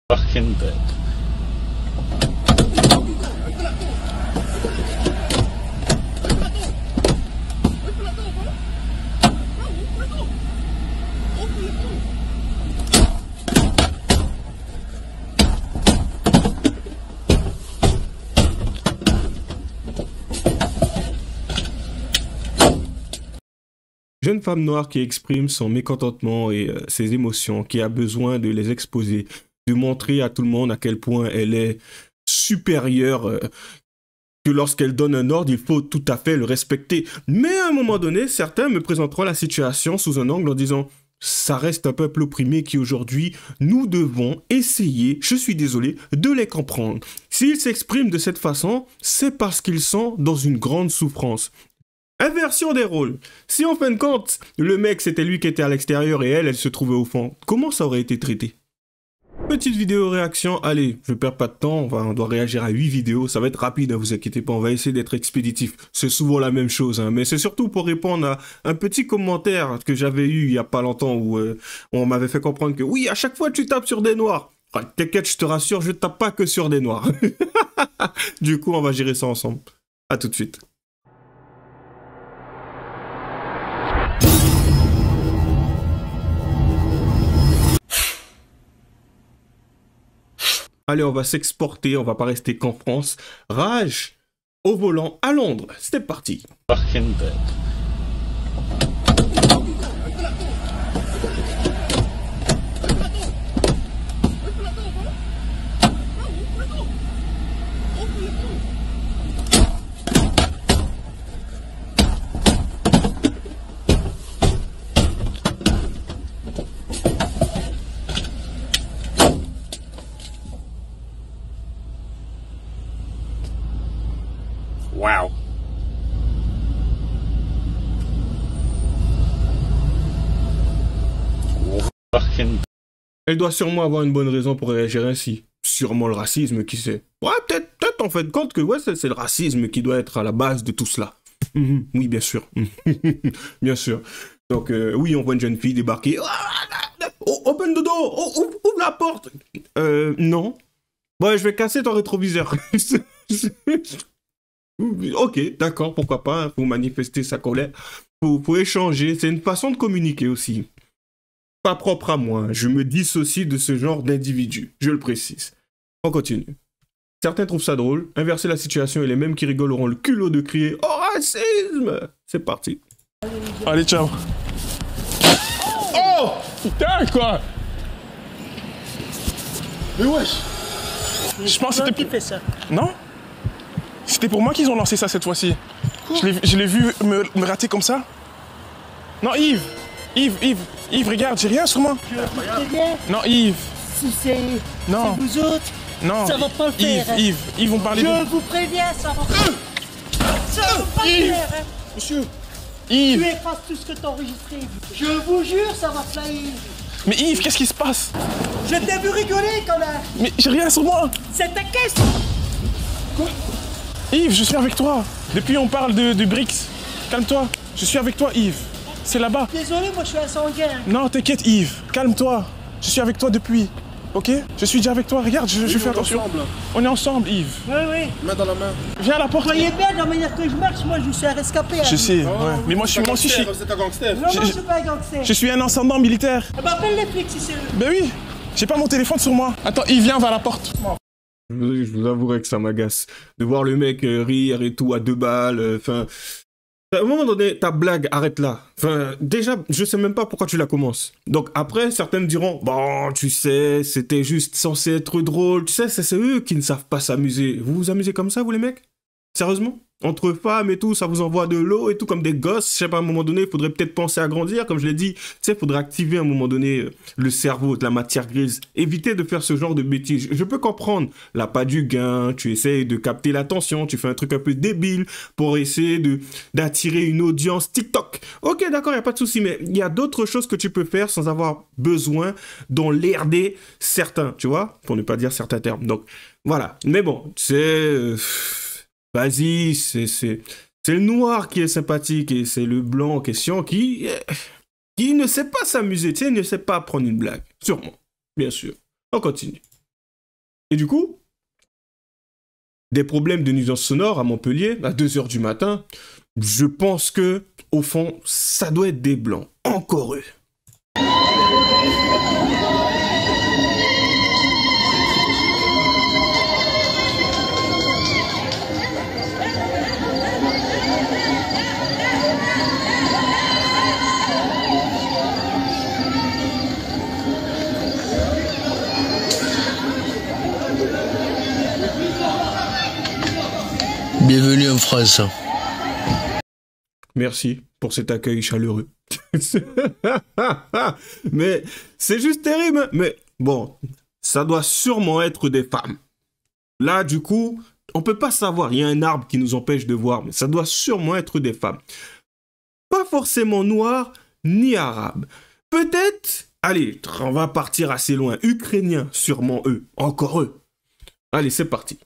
Fucking bed. Jeune femme noire qui exprime son mécontentement et ses émotions, qui a besoin de les exposer, de montrer à tout le monde à quel point elle est supérieure, que lorsqu'elle donne un ordre, il faut tout à fait le respecter. Mais à un moment donné, certains me présenteront la situation sous un angle en disant « ça reste un peuple opprimé qui aujourd'hui, nous devons essayer, je suis désolé, de les comprendre. S'ils s'expriment de cette façon, c'est parce qu'ils sont dans une grande souffrance. » Inversion des rôles. Si en fin de compte, le mec c'était lui qui était à l'extérieur et elle se trouvait au fond, comment ça aurait été traité? Petite vidéo réaction, allez, je perds pas de temps, on doit réagir à 8 vidéos, ça va être rapide, hein, vous inquiétez pas, on va essayer d'être expéditif. C'est souvent la même chose, hein, mais c'est surtout pour répondre à un petit commentaire que j'avais eu il y a pas longtemps où on m'avait fait comprendre que oui, à chaque fois tu tapes sur des noirs. T'inquiète, je te rassure, je tape pas que sur des noirs. Du coup, on va gérer ça ensemble. À tout de suite. Allez, on va s'exporter, on va pas rester qu'en France. Rage au volant à Londres. C'est parti. Fucking bed. Wow. Fucking. Elle doit sûrement avoir une bonne raison pour réagir ainsi. Sûrement le racisme, qui sait. Ouais, peut-être en fait compte que ouais, c'est le racisme qui doit être à la base de tout cela. Oui, bien sûr. Bien sûr. Donc, oui, on voit une jeune fille débarquer. Oh, open the door. Oh, ouvre la porte. Non. Ouais, je vais casser ton rétroviseur. Ok, d'accord, pourquoi pas, hein, faut manifester sa colère, faut échanger, c'est une façon de communiquer aussi. Pas propre à moi, je me dissocie de ce genre d'individu, je le précise. On continue. Certains trouvent ça drôle, inverser la situation et les mêmes qui rigolent auront le culot de crier « Oh, racisme !» C'est parti. Allez, ciao. Oh putain, quoi. Mais wesh. Je pense que c'était... Qui fait ça? Non? C'était pour moi qu'ils ont lancé ça cette fois-ci. Je l'ai vu me rater comme ça. Non, Yves. Yves, regarde, j'ai rien sur moi. Je vous préviens, Non, Yves. si c'est Non. vous autres, Non. ça va pas le faire. hein. Yves vont parler Je vous préviens, ça va pas le Yves. faire. hein. Monsieur. Tu Yves. effaces tout ce que t'as enregistré. Je vous jure, ça va faire. Mais Yves, qu'est-ce qui se passe? Je t'ai vu rigoler, connard. Mais j'ai rien sur moi. C'est ta caisse. Yves, je suis avec toi. Depuis, on parle de BRICS. Calme-toi. Je suis avec toi, Yves. C'est là-bas. Désolé, moi je suis un sanguin. Non, t'inquiète, Yves. Calme-toi. Je suis avec toi depuis. Ok? Je suis déjà avec toi. Regarde, je fais attention. On est ensemble, Yves. Oui, oui. Main dans la main. Viens à la porte. Voyez bien de la manière que je marche, moi je suis un rescapé. Je hein. sais, ouais. Mais moi, je suis... C'est un gangster. Non, non, je suis pas un gangster. Je suis un ascendant militaire. Eh ben, appelle les flics si c'est eux. Ben oui. J'ai pas mon téléphone sur moi. Attends, Yves, viens, va à la porte. Je vous avouerai que ça m'agace. De voir le mec rire et tout à 2 balles, enfin... à un moment donné, ta blague, arrête là. Enfin, déjà, je sais même pas pourquoi tu la commences. Donc après, certains me diront, bon, tu sais, c'était juste censé être drôle. Tu sais, c'est eux qui ne savent pas s'amuser. Vous vous amusez comme ça, vous les mecs? Sérieusement? Entre femmes et tout, ça vous envoie de l'eau et tout, comme des gosses. Je sais pas, à un moment donné, il faudrait peut-être penser à grandir. Comme je l'ai dit, tu sais, il faudrait activer à un moment donné le cerveau, de la matière grise. Éviter de faire ce genre de bêtises. Je peux comprendre l'appât du gain, tu essayes de capter l'attention, tu fais un truc un peu débile pour essayer d'attirer une audience TikTok. Ok, d'accord, il n'y a pas de souci, mais il y a d'autres choses que tu peux faire sans avoir besoin d'emmerder certains, tu vois, pour ne pas dire certains termes. Donc, voilà. Mais bon, c'est... vas-y, c'est le noir qui est sympathique et c'est le blanc en question qui ne sait pas s'amuser, tu sais, ne sait pas prendre une blague. Sûrement, bien sûr. On continue. Et du coup, des problèmes de nuisance sonore à Montpellier, à 2 h du matin, je pense que, au fond, ça doit être des blancs. Encore eux. Bienvenue en France. Merci pour cet accueil chaleureux. Mais c'est juste terrible. Mais bon, ça doit sûrement être des femmes. Là, du coup, on peut pas savoir. Il y a un arbre qui nous empêche de voir, mais ça doit sûrement être des femmes. Pas forcément noires ni arabes. Peut-être, allez, on va partir assez loin. Ukrainiens, sûrement eux. Encore eux. Allez, c'est parti.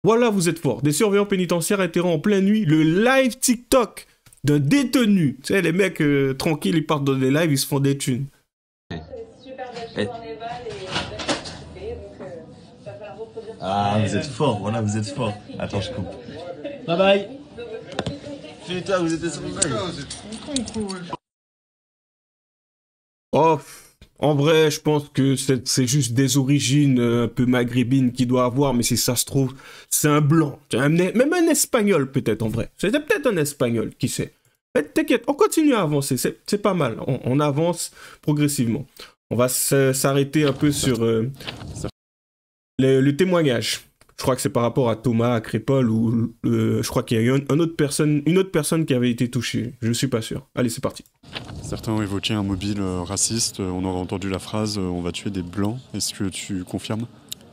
Voilà, vous êtes forts. Des surveillants pénitentiaires interrompent en pleine nuit le live TikTok d'un détenu. Tu sais, les mecs tranquilles, ils partent dans des lives, ils se font des thunes. Ah, vous êtes fort, voilà, vous êtes fort. Attends, je coupe. Bye bye. Putain, vous étiez sur le live. Oh, en vrai, je pense que c'est juste des origines un peu maghrébines qu'il doit avoir, mais si ça se trouve, c'est un blanc. Même un espagnol peut-être en vrai. C'était peut-être un espagnol, qui sait. Mais t'inquiète, on continue à avancer, c'est pas mal. On avance progressivement. On va s'arrêter un peu sur le témoignage. Je crois que c'est par rapport à Thomas, à Crépol, ou je crois qu'il y a eu une autre personne qui avait été touchée. Je ne suis pas sûr. Allez, c'est parti. Certains ont évoqué un mobile raciste. On aurait entendu la phrase « on va tuer des blancs ». Est-ce que tu confirmes?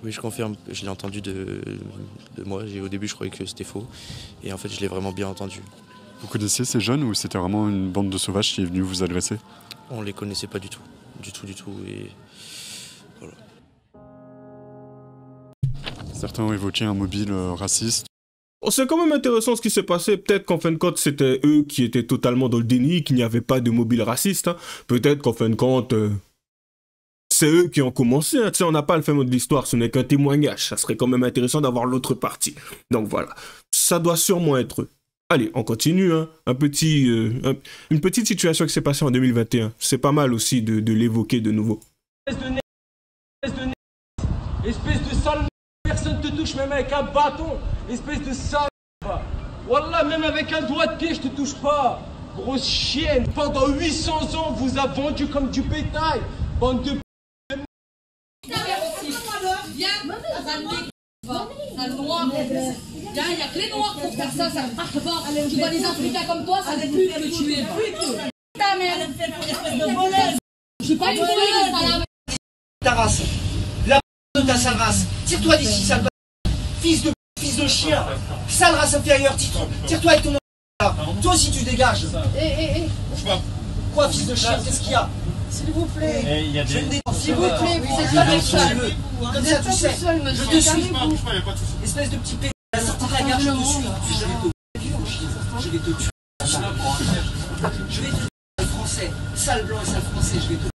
Oui, je confirme. Je l'ai entendu de moi. Au début, je croyais que c'était faux. Et en fait, je l'ai vraiment bien entendu. Vous connaissiez ces jeunes ou c'était vraiment une bande de sauvages qui est venue vous agresser? On ne les connaissait pas du tout. Du tout. Et voilà. Certains ont évoqué un mobile raciste. Oh, c'est quand même intéressant ce qui s'est passé. Peut-être qu'en fin de compte, c'était eux qui étaient totalement dans le déni, qu'il n'y avait pas de mobile raciste. Hein. Peut-être qu'en fin de compte, c'est eux qui ont commencé. Hein. Tu sais, on n'a pas le fin mot de l'histoire, ce n'est qu'un témoignage. Ça serait quand même intéressant d'avoir l'autre partie. Donc voilà, ça doit sûrement être eux. Allez, on continue. Hein. Une petite situation qui s'est passée en 2021. C'est pas mal aussi de l'évoquer de nouveau. Espèce de sale, personne te touche, même avec un bâton. Espèce de sale. Wallah, même avec un doigt de pied, je te touche pas. Grosse chienne. Pendant 800 ans, vous a vendu comme du bétail. Bande de... Il n'y a que les noirs pour faire ça, ça ne marche pas. Tu vois les Africains comme toi, ça ne plus que tu es. Ta mère, je suis pas une voleuse, Ta race, la de ta sale race, tire-toi d'ici, sale fils de chien, sale race inférieure, tire-toi avec ton là. Toi aussi tu dégages. Quoi, fils de chien, qu'est-ce qu'il y a? S'il vous plaît, s'il vous plaît, vous êtes pas tout seul. Comme ça, tu sais, je te suis. Espèce de petit pédale, sorti de la gare, je te suis. Je vais te tuer. Je vais te tuer, français, sale blanc et sale français, je vais te tuer.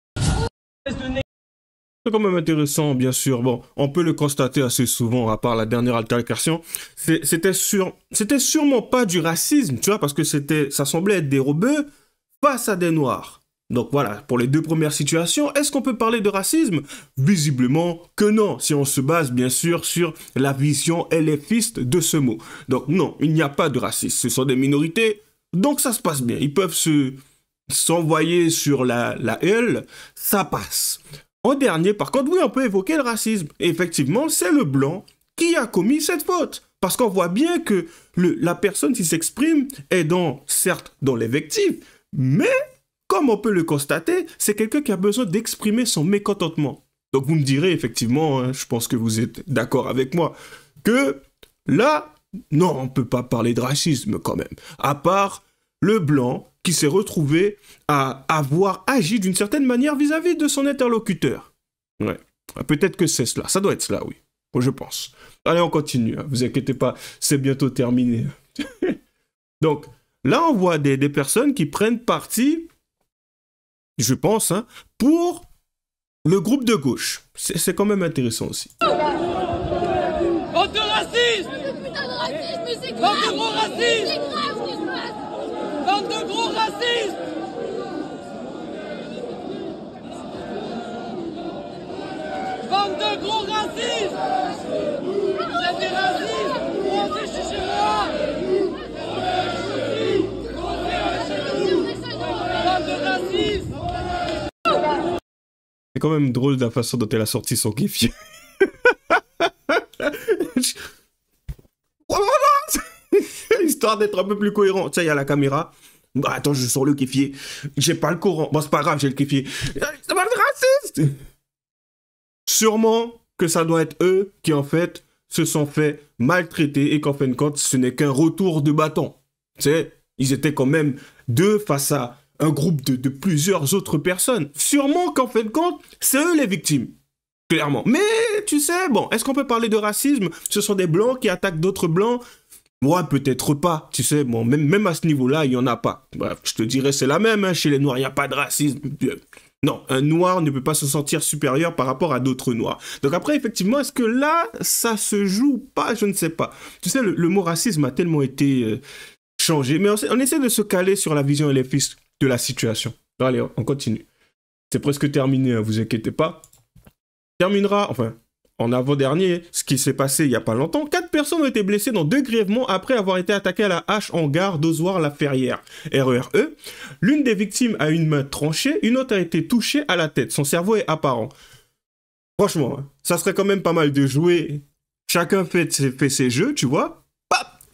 C'est quand même intéressant, bien sûr. Bon, on peut le constater assez souvent, à part la dernière altercation. C'était sûrement pas du racisme, tu vois, parce que ça semblait être des rebeux face à des noirs. Donc voilà, pour les deux premières situations, est-ce qu'on peut parler de racisme? Visiblement que non, si on se base bien sûr sur la vision LFiste de ce mot. Donc non, il n'y a pas de racisme, ce sont des minorités, donc ça se passe bien. Ils peuvent s'envoyer sur la L, ça passe. En dernier, par contre, oui, on peut évoquer le racisme. Et effectivement, c'est le blanc qui a commis cette faute. Parce qu'on voit bien que la personne qui s'exprime est certes dans l'invective, mais... comme on peut le constater, c'est quelqu'un qui a besoin d'exprimer son mécontentement. Donc vous me direz effectivement, hein, je pense que vous êtes d'accord avec moi, que là, non, on ne peut pas parler de racisme quand même. À part le blanc qui s'est retrouvé à avoir agi d'une certaine manière vis-à-vis de son interlocuteur. Ouais, peut-être que c'est cela, ça doit être cela, oui, je pense. Allez, on continue, hein. Vous inquiétez pas, c'est bientôt terminé. Donc, là, on voit des personnes qui prennent parti... je pense, hein, pour le groupe de gauche. C'est quand même intéressant aussi. Bande de racistes! Putain de racisme, mais c'est Bande grave! de gros racistes! C'est grave ce qui se passe! Bande de gros racistes! Bande de gros racistes! Vous êtes des racistes! Rentrez chez moi! Bande de racistes! C'est quand même drôle de la façon dont elle a sorti son kéfier. Histoire d'être un peu plus cohérent. Tu sais, il y a la caméra. Bah, attends, je sors le kéfier. J'ai pas le Coran. Bon, c'est pas grave, j'ai le kéfier. Ça va être raciste. Sûrement que ça doit être eux qui, en fait, se sont fait maltraiter et qu'en fin de compte, ce n'est qu'un retour de bâton. Tu sais, ils étaient quand même deux face à un groupe de plusieurs autres personnes. Sûrement qu'en fin de compte, c'est eux les victimes. Clairement. Mais, tu sais, bon, est-ce qu'on peut parler de racisme? Ce sont des blancs qui attaquent d'autres blancs? Ouais, peut-être pas. Tu sais, bon, même à ce niveau-là, il n'y en a pas. Bref, je te dirais, c'est la même. Hein. Chez les noirs, il n'y a pas de racisme. Non, un noir ne peut pas se sentir supérieur par rapport à d'autres noirs. Donc après, effectivement, est-ce que là, ça se joue pas? Je ne sais pas. Tu sais, le mot racisme a tellement été changé. Mais on essaie de se caler sur la vision LFiste de la situation. Allez, on continue. C'est presque terminé, hein, vous inquiétez pas. Terminera, enfin, en avant-dernier, ce qui s'est passé il n'y a pas longtemps. 4 personnes ont été blessées dans 2 grièvements après avoir été attaquées à la hache en gare d'Ozoir-la-Ferrière, RERE. L'une des victimes a une main tranchée, une autre a été touchée à la tête. Son cerveau est apparent. Franchement, ça serait quand même pas mal de jouer. Chacun fait ses jeux, tu vois.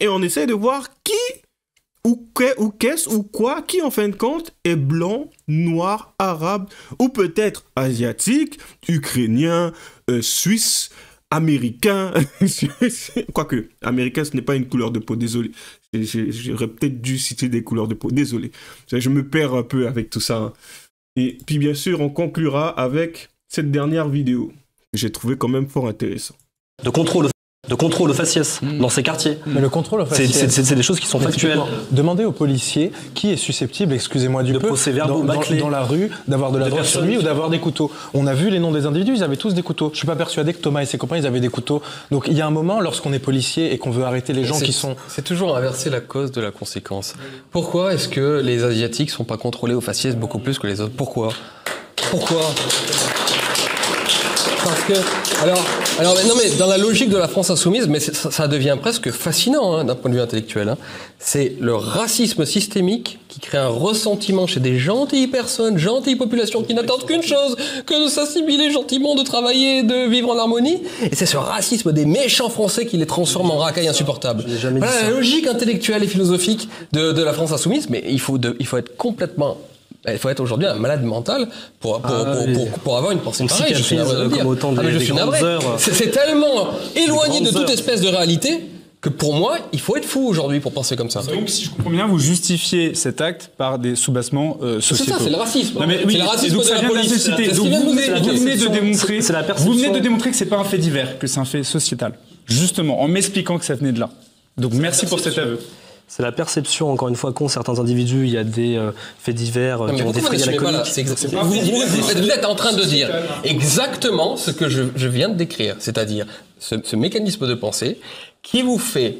Et on essaie de voir qui ou qu'est-ce ou quoi qui en fin de compte est blanc, noir, arabe ou peut-être asiatique, ukrainien, suisse, américain. Quoique, américain ce n'est pas une couleur de peau, désolé. J'aurais peut-être dû citer des couleurs de peau, désolé. Je me perds un peu avec tout ça. Hein. Et puis bien sûr, on conclura avec cette dernière vidéo que j'ai trouvé quand même fort intéressant. De contrôle au faciès dans ces quartiers. Mais le contrôle au faciès, c'est des choses qui sont factuelles. Demandez aux policiers qui est susceptible, excusez-moi du peu, dans la rue, d'avoir de la drogue sur lui ou d'avoir des couteaux. On a vu les noms des individus, ils avaient tous des couteaux. Je suis pas persuadé que Thomas et ses copains, ils avaient des couteaux. Donc il y a un moment, lorsqu'on est policier et qu'on veut arrêter les gens qui sont... C'est toujours inverser la cause de la conséquence. Pourquoi est-ce que les Asiatiques sont pas contrôlés au faciès beaucoup plus que les autres? Pourquoi Parce que, alors, non mais dans la logique de la France insoumise, mais ça devient presque fascinant hein, d'un point de vue intellectuel. Hein. C'est le racisme systémique qui crée un ressentiment chez des gentilles personnes, gentilles populations qui n'attendent qu'une chose, que de s'assimiler gentiment, de travailler, de vivre en harmonie. Et c'est ce racisme des méchants Français qui les transforme en racailles insupportables. Voilà la logique intellectuelle et philosophique de la France insoumise, mais il faut être complètement... Il faut être aujourd'hui un malade mental pour avoir une pensée pareille. Je suis navré de le dire. C'est tellement éloigné de toute espèce de réalité que pour moi, il faut être fou aujourd'hui pour penser comme ça. Donc, si je comprends bien, vous justifiez cet acte par des soubassements sociétaux. C'est ça, c'est le racisme. Non, mais oui, c'est le racisme donc de la police. Donc vous venez de démontrer que c'est pas un fait divers, que c'est un fait sociétal. Justement, en m'expliquant que ça venait de là. Donc merci pour cet aveu. C'est la perception, encore une fois, qu'ont certains individus. Il y a des faits divers qui ont défrayé la chronique. Vous êtes en train de dire exactement ce que je viens de décrire, c'est-à-dire ce mécanisme de pensée qui vous fait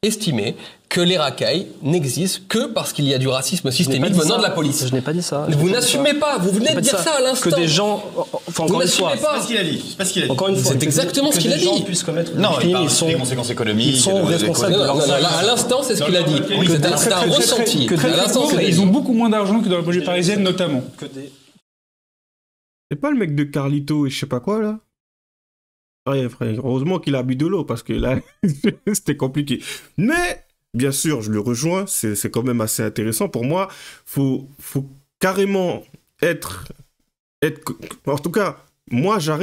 estimer que les racailles n'existent que parce qu'il y a du racisme systémique venant de la police. Je n'ai pas dit ça. Vous n'assumez pas, vous venez de dire ça à l'instant. Que des gens... Enfin, vous n'assumez pas. C'est pas ce qu'il a dit. C'est pas ce qu'il a dit. Encore une fois, c'est exactement ce qu'il a dit. Non, il parle des conséquences économiques. Ils sont responsables de leurs actes. À l'instant, c'est ce qu'il a dit. C'est un ressenti. Ils ont beaucoup moins d'argent que dans la projet parisienne, notamment. C'est pas le mec de Carlito et je sais pas quoi, là? Ouais, frère, heureusement qu'il a bu de l'eau, parce que là, c'était compliqué. Mais... Bien sûr, je le rejoins, c'est quand même assez intéressant. Pour moi, faut carrément être... En tout cas, moi, j'en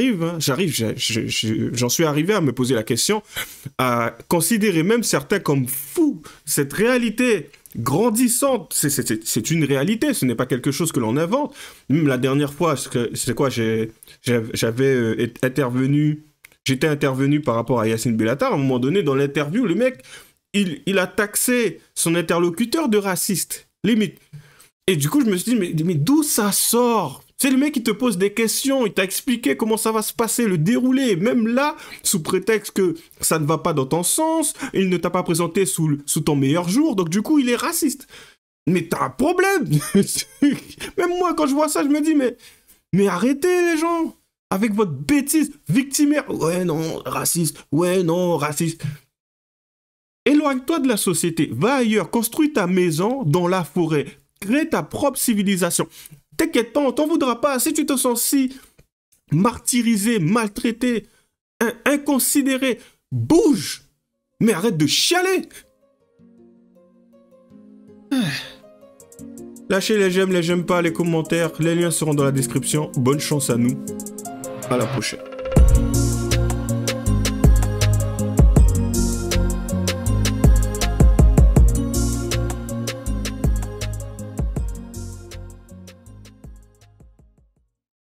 suis arrivé à me poser la question, à considérer même certains comme fous. Cette réalité grandissante, c'est une réalité, ce n'est pas quelque chose que l'on invente. Même la dernière fois, c'est quoi, j'étais intervenu par rapport à Yacine Bellatar. À un moment donné, dans l'interview, le mec... Il a taxé son interlocuteur de raciste, limite. Et du coup, je me suis dit, mais d'où ça sort? C'est le mec qui te pose des questions, il t'a expliqué comment ça va se passer, le déroulé. Même là, sous prétexte que ça ne va pas dans ton sens, il ne t'a pas présenté sous ton meilleur jour, donc du coup, il est raciste. Mais t'as un problème. Même moi, quand je vois ça, je me dis, mais arrêtez les gens avec votre bêtise victimaire. Ouais, non, raciste. Ouais, non, raciste. Éloigne-toi de la société. Va ailleurs. Construis ta maison dans la forêt. Crée ta propre civilisation. T'inquiète pas, on t'en voudra pas. Si tu te sens si martyrisé, maltraité, inconsidéré, bouge. Mais arrête de chialer. Lâchez les j'aime pas, les commentaires. Les liens seront dans la description. Bonne chance à nous. À la prochaine.